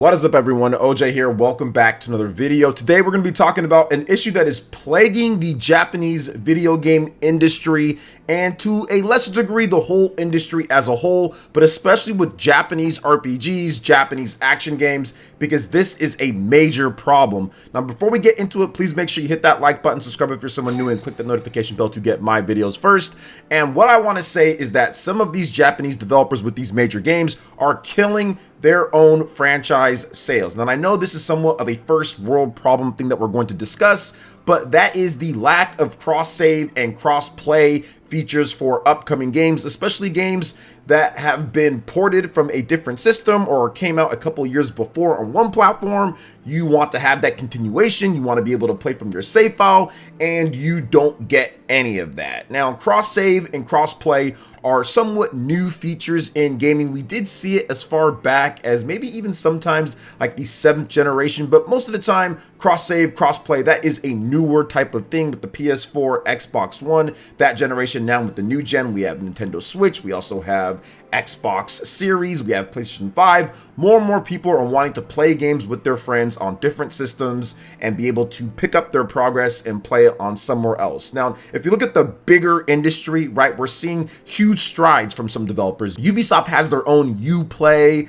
What is up, everyone? OJ here. Welcome back to another video. Today we're going to be talking about an issue that is plaguing the Japanese video game industry and to a lesser degree the whole industry as a whole, but especially with Japanese RPGs, Japanese action games, because this is a major problem. Now, before we get into it, please make sure you hit that like button, subscribe if you're someone new, and click the notification bell to get my videos first. And what I want to say is that some of these Japanese developers with these major games are killing their own franchise sales. Now, I know this is somewhat of a first world problem thing that we're going to discuss, but that is the lack of cross-save and cross-play features for upcoming games, especially games that have been ported from a different system or came out a couple years before on one platform. You want to have that continuation, you want to be able to play from your save file, and you don't get any of that. Now, cross-save and cross-play are somewhat new features in gaming. We did see it as far back as maybe even sometimes like the 7th generation, but most of the time, cross-save, cross-play, that is a newer type of thing with the PS4, Xbox One, that generation. Now with the new gen, we have Nintendo Switch, we also have Xbox Series, we have PlayStation 5. More and more people are wanting to play games with their friends on different systems and be able to pick up their progress and play it on somewhere else. Now, if you look at the bigger industry, right, we're seeing huge strides from some developers. Ubisoft has their own Uplay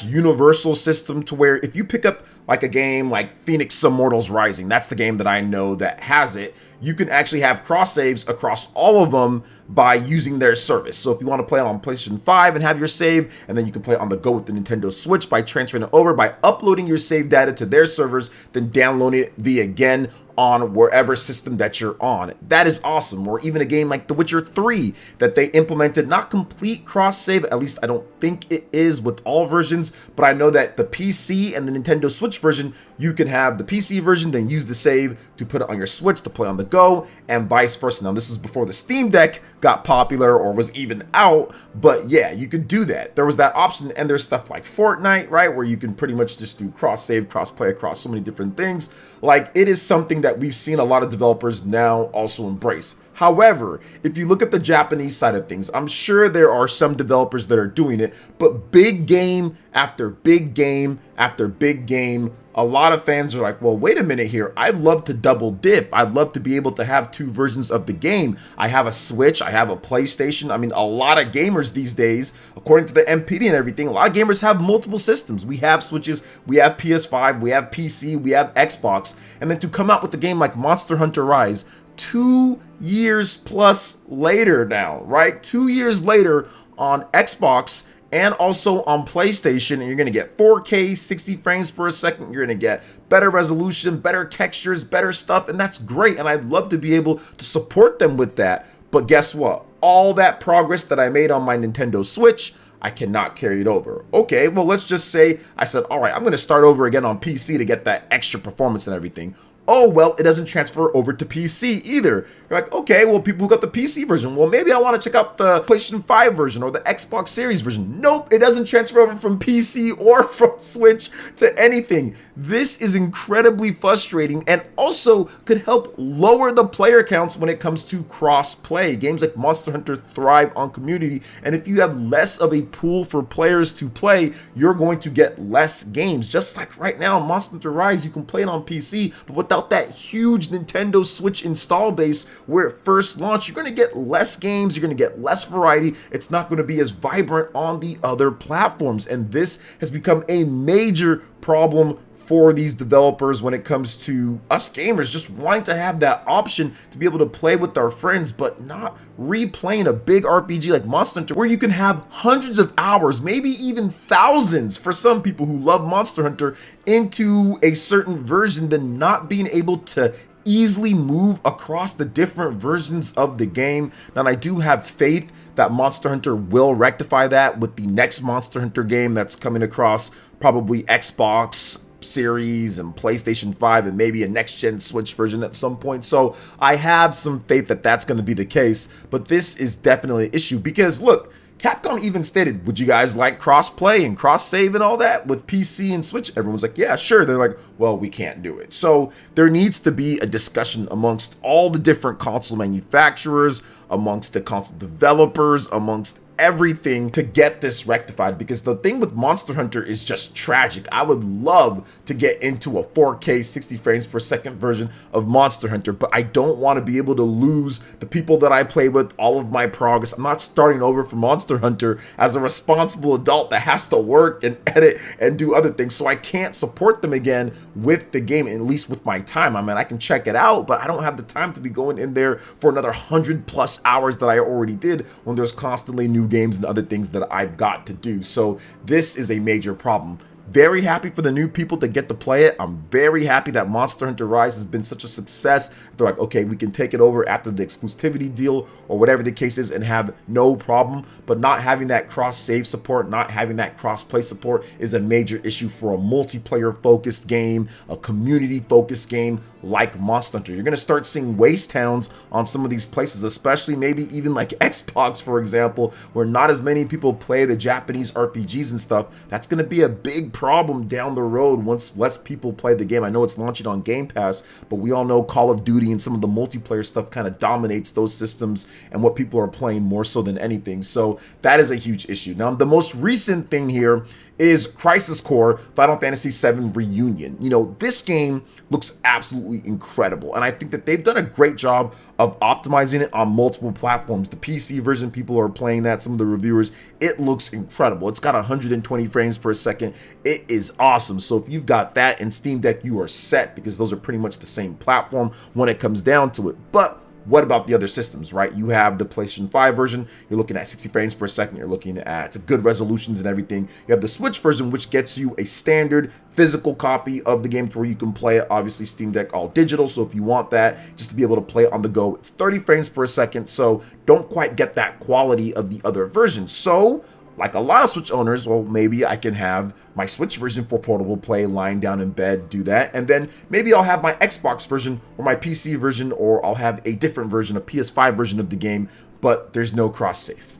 / Universal system to where if you pick up like a game like Phoenix Immortals Rising, that's the game that I know that has it, you can actually have cross saves across all of them by using their service. So if you want to play it on PlayStation 5 and have your save, and then you can play it on the go with the Nintendo Switch by transferring it over by uploading your save data to their servers, then downloading it via again on wherever system that you're on. That is awesome. Or even a game like The Witcher 3 that they implemented, not complete cross save, at least I don't think it is with all versions, but I know that the PC and the Nintendo Switch version, you can have the PC version, then use the save to put it on your Switch to play on the go, and vice versa. Now, this is before the Steam Deck got popular or was even out, but yeah, you could do that. There was that option, and there's stuff like Fortnite, right, where you can pretty much just do cross save, cross play across so many different things. Like, it is something that we've seen a lot of developers now also embrace. However, if you look at the Japanese side of things, I'm sure there are some developers that are doing it, but big game after big game after big game, a lot of fans are like, well, wait a minute here. I'd love to double dip. I'd love to be able to have two versions of the game. I have a Switch, I have a PlayStation. I mean, a lot of gamers these days, according to the MPD and everything, a lot of gamers have multiple systems. We have Switches, we have PS5, we have PC, we have Xbox. And then to come out with a game like Monster Hunter Rise, 2 years plus later now, right? 2 years later on Xbox and also on PlayStation, and you're going to get 4K, 60 frames per second. You're going to get better resolution, better textures, better stuff, and that's great. And I'd love to be able to support them with that. But guess what? All that progress that I made on my Nintendo Switch, I cannot carry it over. Okay, well, let's just say I said, all right, I'm going to start over again on PC to get that extra performance and everything. Oh, well, it doesn't transfer over to PC either. You're like, okay, well, people who got the PC version, well, maybe I want to check out the PlayStation 5 version or the Xbox Series version. Nope, it doesn't transfer over from PC or from Switch to anything. This is incredibly frustrating and also could help lower the player counts when it comes to cross-play. Games like Monster Hunter thrive on community, and if you have less of a pool for players to play, you're going to get less games. Just like right now, Monster Hunter Rise, you can play it on PC, but without that huge Nintendo Switch install base where it first launched, you're going to get less games, you're going to get less variety. It's not going to be as vibrant on the other platforms, and this has become a major problem for these developers when it comes to us gamers just wanting to have that option to be able to play with our friends, but not replaying a big RPG like Monster Hunter where you can have hundreds of hours, maybe even thousands for some people who love Monster Hunter into a certain version, then not being able to easily move across the different versions of the game. Now, I do have faith that Monster Hunter will rectify that with the next Monster Hunter game that's coming across probably Xbox Series and PlayStation 5 and maybe a next-gen Switch version at some point. So I have some faith that that's going to be the case, but this is definitely an issue because, look, Capcom even stated, would you guys like cross-play and cross-save and all that with PC and Switch? Everyone's like, yeah, sure. They're like, well, we can't do it. So there needs to be a discussion amongst all the different console manufacturers, amongst the console developers, amongst everything to get this rectified, because the thing with Monster Hunter is just tragic. I would love to get into a 4K 60 frames per second version of Monster Hunter, but I don't want to be able to lose the people that I play with, all of my progress. I'm not starting over for Monster Hunter as a responsible adult that has to work and edit and do other things, so I can't support them again with the game, at least with my time. I mean, I can check it out, but I don't have the time to be going in there for another 100+ hours that I already did when there's constantly new games and other things that I've got to do. So this is a major problem. Very happy for the new people to get to play it. I'm very happy that Monster Hunter Rise has been such a success. They're like, okay, we can take it over after the exclusivity deal or whatever the case is and have no problem. But not having that cross-save support, not having that cross-play support is a major issue for a multiplayer-focused game, a community-focused game like Monster Hunter. You're going to start seeing waste towns on some of these places, especially maybe even like Xbox, for example, where not as many people play the Japanese RPGs and stuff. That's going to be a big problem down the road once less people play the game. I know it's launching on Game Pass, but we all know Call of Duty and some of the multiplayer stuff kind of dominates those systems and what people are playing more so than anything. So that is a huge issue. Now, the most recent thing here is Crisis Core Final Fantasy VII Reunion. You know, this game looks absolutely incredible, and I think that they've done a great job of optimizing it on multiple platforms. The PC version, people are playing that, some of the reviewers, it looks incredible. It's got 120 frames per second. It is awesome. So if you've got that and Steam Deck, you are set, because those are pretty much the same platform when it comes down to it. But what about the other systems, right? You have the PlayStation 5 version, you're looking at 60 frames per second, you're looking at good resolutions and everything. You have the Switch version, which gets you a standard physical copy of the game to where you can play it. Obviously, Steam Deck all digital, so if you want that, just to be able to play it on the go, it's 30 frames per second, so don't quite get that quality of the other versions. So, like a lot of Switch owners, well, maybe I can have my Switch version for portable play, lying down in bed, do that, and then maybe I'll have my Xbox version or my PC version, or I'll have a different version, a PS5 version of the game, but there's no cross-save.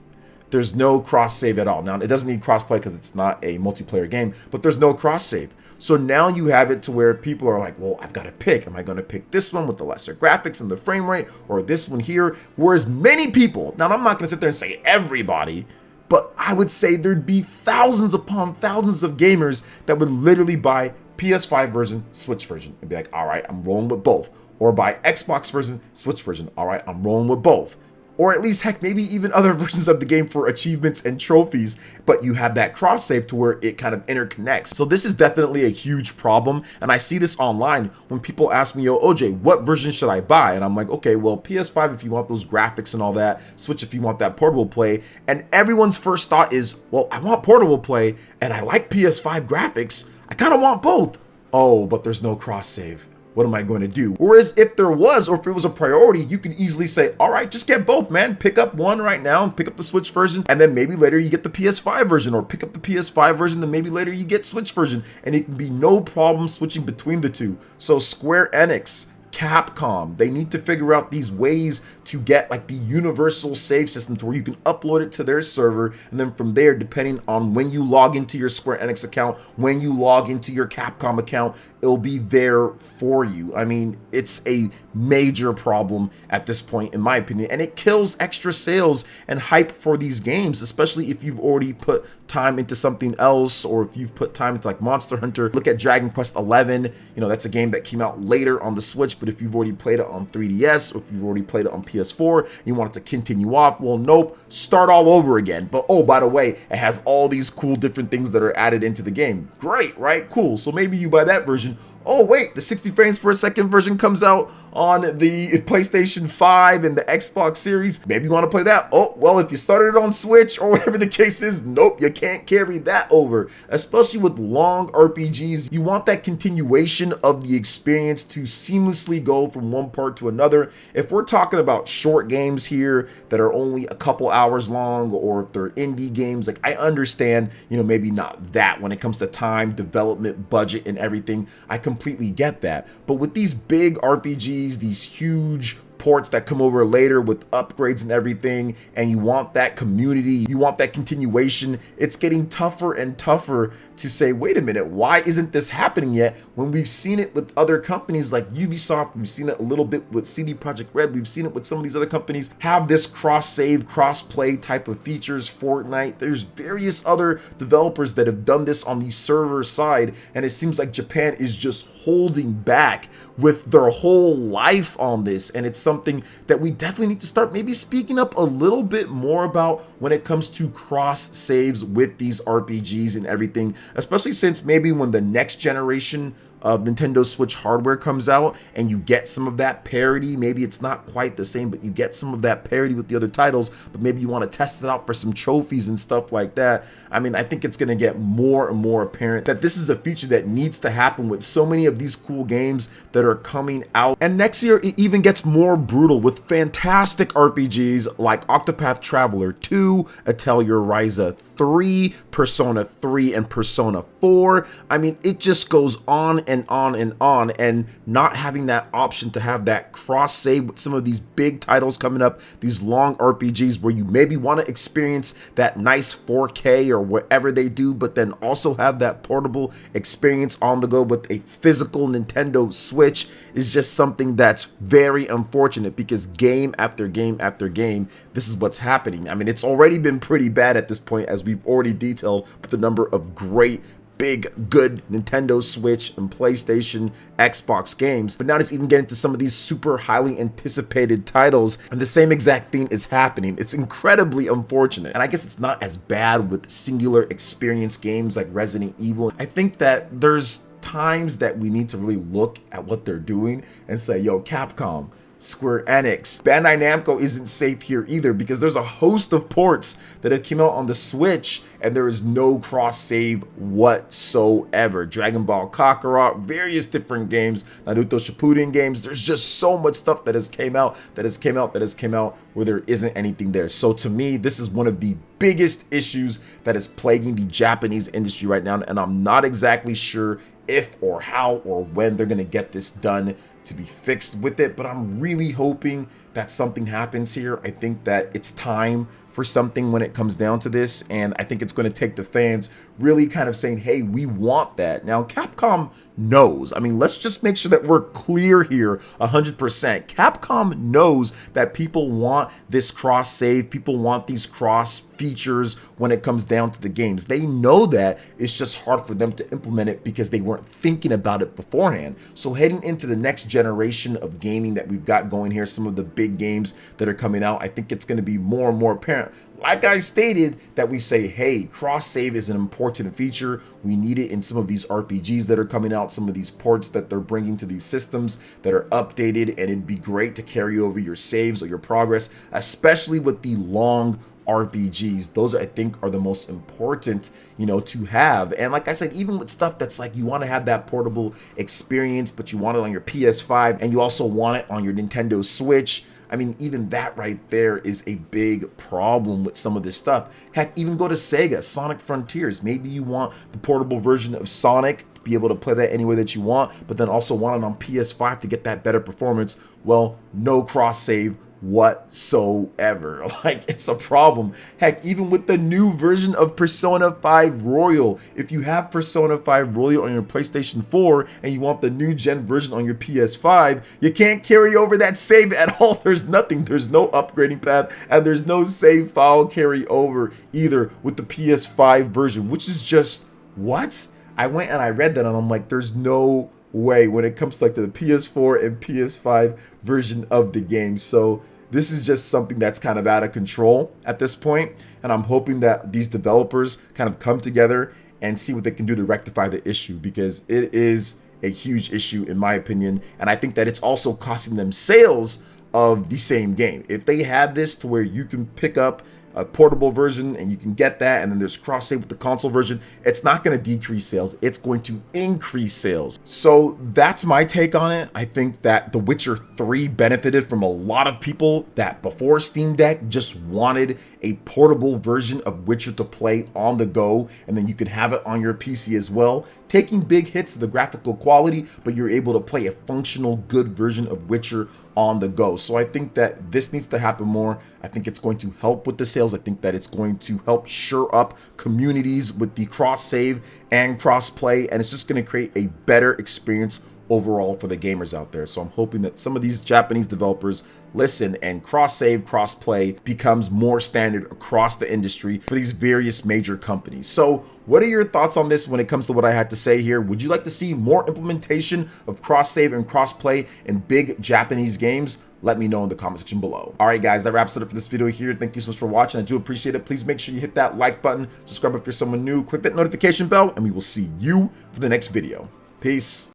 There's no cross-save at all. Now, it doesn't need cross-play because it's not a multiplayer game, but there's no cross-save. So now you have it to where people are like, well, I've got to pick. Am I going to pick this one with the lesser graphics and the frame rate, or this one here? Whereas many people, now I'm not going to sit there and say everybody, but I would say there'd be thousands upon thousands of gamers that would literally buy PS5 version, Switch version, and be like, all right, I'm rolling with both. Or buy Xbox version, Switch version, all right, I'm rolling with both. Or at least, heck, maybe even other versions of the game for achievements and trophies, but you have that cross save to where it kind of interconnects. So this is definitely a huge problem, and I see this online when people ask me, yo, OJ, what version should I buy? And I'm like, okay, well, PS5 if you want those graphics and all that, Switch if you want that portable play, and everyone's first thought is, well, I want portable play, and I like PS5 graphics, I kind of want both. Oh, but there's no cross save. What am I going to do? Whereas if there was, or if it was a priority, you could easily say, all right, just get both, man. Pick up one right now and pick up the Switch version, and then maybe later you get the PS5 version, or pick up the PS5 version, then maybe later you get Switch version, and it can be no problem switching between the two. So Square Enix, Capcom, they need to figure out these ways to get like the universal save system to where you can upload it to their server, and then from there, depending on when you log into your Square Enix account, when you log into your Capcom account, it'll be there for you. I mean, it's a major problem at this point, in my opinion, and it kills extra sales and hype for these games, especially if you've already put time into something else, or if you've put time into like Monster Hunter. Look at Dragon Quest 11, you know, that's a game that came out later on the Switch, but if you've already played it on 3DS, or if you've already played it on PS4, and you want it to continue off, well, nope, start all over again. But oh, by the way, it has all these cool different things that are added into the game. Great, right? Cool. So maybe you buy that version. Oh wait, the 60 frames per second version comes out on the PlayStation 5 and the Xbox Series. Maybe you want to play that. Oh, well, if you started it on Switch or whatever the case is, nope, you can't carry that over. Especially with long RPGs, you want that continuation of the experience to seamlessly go from one part to another. If we're talking about short games here that are only a couple hours long, or if they're indie games, like I understand, you know, maybe not that when it comes to time, development, budget, and everything. I completely get that. But with these big RPGs, these huge ports that come over later with upgrades and everything, and you want that community, you want that continuation, it's getting tougher and tougher to say, wait a minute, why isn't this happening yet? When we've seen it with other companies like Ubisoft, we've seen it a little bit with CD Projekt Red, we've seen it with some of these other companies have this cross-save, cross-play type of features. Fortnite, there's various other developers that have done this on the server side, and it seems like Japan is just holding back with their whole life on this, and it's something that we definitely need to start maybe speaking up a little bit more about when it comes to cross saves with these RPGs and everything, especially since maybe when the next generation of Nintendo Switch hardware comes out and you get some of that parity, maybe it's not quite the same, but you get some of that parity with the other titles, but maybe you want to test it out for some trophies and stuff like that. I mean, I think it's going to get more and more apparent that this is a feature that needs to happen with so many of these cool games that are coming out. And next year, it even gets more brutal with fantastic RPGs like Octopath Traveler 2, Atelier Ryza 3, Persona 3, and Persona 4. I mean, it just goes on and on and on, and not having that option to have that cross save with some of these big titles coming up, these long RPGs where you maybe want to experience that nice 4K or whatever they do, but then also have that portable experience on the go with a physical Nintendo Switch is just something that's very unfortunate, because game after game after game, this is what's happening. I mean, it's already been pretty bad at this point, as we've already detailed, with the number of great big, good Nintendo Switch and PlayStation, Xbox games, but now it's even getting to some of these super highly anticipated titles, and the same exact thing is happening. It's incredibly unfortunate, and I guess it's not as bad with singular experience games like Resident Evil. I think that there's times that we need to really look at what they're doing and say, yo, Capcom, Square Enix, Bandai Namco isn't safe here either, because there's a host of ports that have come out on the Switch and there is no cross save whatsoever. Dragon Ball Kakarot, various different games, Naruto Shippuden games, there's just so much stuff that has came out where there isn't anything there. So to me, this is one of the biggest issues that is plaguing the Japanese industry right now, and I'm not exactly sure if or how or when they're gonna get this done to be fixed with it, but I'm really hoping that something happens here. I think that it's time for something when it comes down to this, and I think it's going to take the fans really kind of saying, hey, we want that. Now, Capcom knows. I mean, let's just make sure that we're clear here 100%. Capcom knows that people want this cross save, people want these cross features when it comes down to the games. They know that. It's just hard for them to implement it because they weren't thinking about it beforehand. So heading into the next generation of gaming that we've got going here, some of the big games that are coming out, I think it's going to be more and more apparent, like I stated, that we say, hey, cross save is an important feature. We need it in some of these RPGs that are coming out, some of these ports that they're bringing to these systems that are updated, and it'd be great to carry over your saves or your progress, especially with the long RPGs. Those, I think, are the most important, to have. And like I said, even with stuff that's like, you want to have that portable experience, but you want it on your PS5 and you also want it on your Nintendo Switch. I mean, even that right there is a big problem with some of this stuff. Heck, even go to Sega, Sonic Frontiers. Maybe you want the portable version of Sonic to be able to play that any way that you want, but then also want it on PS5 to get that better performance. Well, no cross save whatsoever. Like, it's a problem. Heck, even with the new version of Persona 5 Royal, if you have Persona 5 Royal on your PlayStation 4 and you want the new gen version on your PS5, you can't carry over that save at all. There's nothing. There's no upgrading path, and there's no save file carry over either with the PS5 version, which is just, what? I went and I read that and I'm like, there's no way when it comes to like the PS4 and PS5 version of the game. So this is just something that's kind of out of control at this point, and I'm hoping that these developers kind of come together and see what they can do to rectify the issue, because it is a huge issue in my opinion, and I think that it's also costing them sales of the same game. If they had this to where you can pick up a portable version and you can get that, and then there's cross save with the console version, it's not going to decrease sales, it's going to increase sales. So that's my take on it. I think that The Witcher 3 benefited from a lot of people that before Steam Deck just wanted a portable version of Witcher to play on the go, and then you could have it on your PC as well. taking big hits to the graphical quality, but you're able to play a functional, good version of Witcher on the go. So I think that this needs to happen more. I think it's going to help with the sales. I think that it's going to help shore up communities with the cross save and cross play, and it's just going to create a better experience overall for the gamers out there. So I'm hoping that some of these Japanese developers listen and cross save, cross play becomes more standard across the industry for these various major companies. So what are your thoughts on this when it comes to what I had to say here? Would you like to see more implementation of cross save and cross play in big Japanese games? Let me know in the comment section below. All right, guys, that wraps it up for this video here. Thank you so much for watching. I do appreciate it. Please make sure you hit that like button, subscribe if you're someone new, click that notification bell, and we will see you for the next video. Peace.